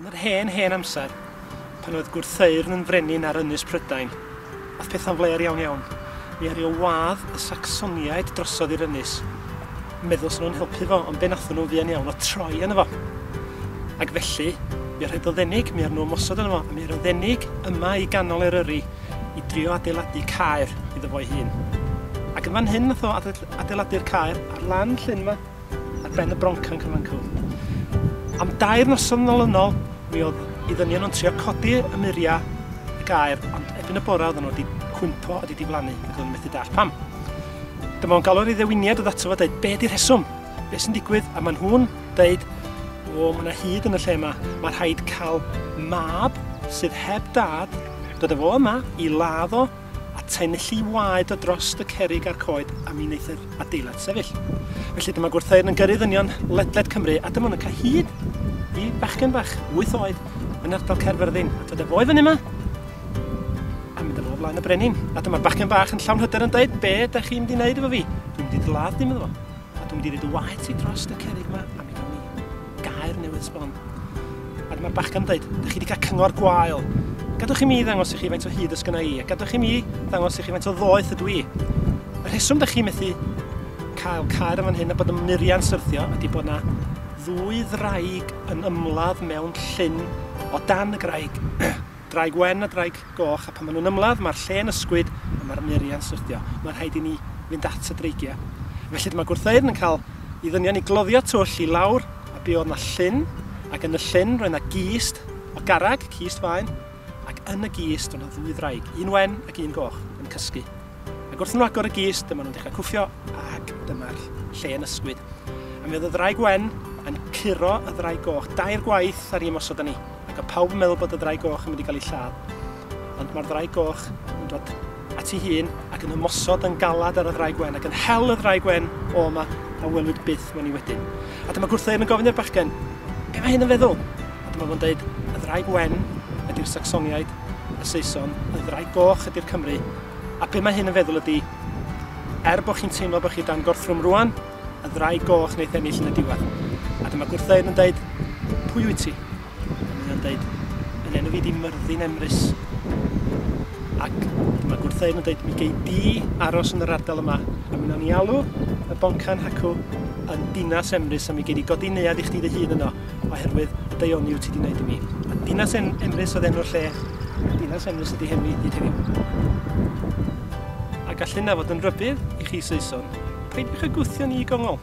Yn yr hen amser, pan oedd gwrtheyrn yn frenin ar Ynys Prydain, oedd pethau'n fler iawn. Mi ari o wadd y Sacsoniaid drosodd i'r Ynys. Meddwl sy'n nhw'n helpu fo, ond be nathon nhw fuan iawn o troi yna fo. Ac felly, mi ar o ddenig, mi ar nhw mosod yna fo, a mi ar o ddenig yma i ganol Eryri i drio adeiladu Caer iddo fo'i hun. Ac yn fan hyn nath o adeiladu'r Caer ar lan llyn yma, ar ben y broncan Cyfancw. Am 2 noson olynol, mi oedd i ddynion nhw'n trio codi y muria y Gaer, ond erbyn y bora oedden nhw wedi cwympo a wedi diflannu, ac oedden nhw'n methu dall pam. Dyma o'n galw'r i ddewiniad o ddato fo dweud, be di'r rheswm? Be sy'n digwydd? A ma'n hwn dweud, mae yna hyd yn y lle yma, mae rhaid cael mab sydd heb dad, dod efo yma i laddo a tenillu waed o dros y cerrig a'r coed a mi wneith yr adeilad sefyll. Felly dyma gwrtheyrn yn gyrru ddynion ledled Cymru a dyma nhw'n cael hyd i bachgen bach, 8 oed, yn ardal Caerfyrddin. A dod efo i fyny yma a mynd efo flaen y brenin. A dyma'r bachgen bach yn llawn hyder yn dweud, be ydych chi'n mynd i wneud efo fi? Dwi'n mynd i ddylad dim iddo fo. A dwi'n mynd i roed waed si dros y cerrig yma a mi gawn ni Gaer newydd sbon. A dyma'r bachgen yn dweud, ydych chi wedi cael cyngor gwael. Gadwch i mi ddangos i chi faint o hyd ysgynna i, a gadwch i mi ddangos i chi faint o ddoeth ydw i. Y rheswm ydych chi methu cael Caer yn fan hyn a bod y muriau'n syrthio ydy bod yna 2 ddraig yn ymladd mewn llyn o dan y graig. Draig wen a draig goch, a pan maen nhw'n ymladd, mae'r lle'n ysgwyd a mae'r muriau'n syrthio. Mae'n rhaid i ni fynd at y dreigiau. Felly dyma gwrtheyrn yn cael i ddynion i gloddio twll i lawr, a bu oedd yna llyn, ac yn y llyn roedd yna gist o garag, cist faen, ac yn y gist oedd yna 2 ddraig, un wen ac un goch, yn cysgu. Ac wrth nhw agor y gist, dyma nhw'n dechrau cwffio, ac dyma'r lle yn ysgwyd. A mi oedd y ddraig wen yn curo y ddraig goch, 2 gwaith ar un mosod â ni, ac o pawb yn meddwl bod y ddraig goch yn mynd i gael ei lladd. Ond mae'r ddraig goch yn dod at ei hun ac yn ymosod yn galad ar y ddraig wen, ac yn hel y ddraig wen o yma a welwyd byth mewn i wedyn. A dyma gwrtheyrn yn gofyn i'r bachgen, be mae hyn yn feddwl? A dyma fo'n dweud, y ddraig wen ydy'r Sacsoniaid, y Saeson, y ddraig goch ydy'r Cymru, a be mae hyn yn feddwl ydy, bod chi'n teimlo bod chi dan gorthrwm rwan, y ddraig goch wneith ennill yn y diwedd. A dyma gwrtheyrn yn dweud, pwy wyt ti? A mae'n dweud, yn enw fi di Myrddin Emrys. Ac dyma gwrtheyrn yn dweud, mi gei di aros yn yr ardal yma, a mi wnawn ni alw y boncan Hacw yn Dinas Emrys, a mi gei di godi neuad i chdi dy hun yno, oherwydd y deioniw ti di wneud i mi. A Dinas Emrys oedd enw'r lle, Dinas Emrys ydi henwi hyd heddiw. A gallai na fod yn rybydd i chi Saeson, peidiwch â gwthio ni i gongol.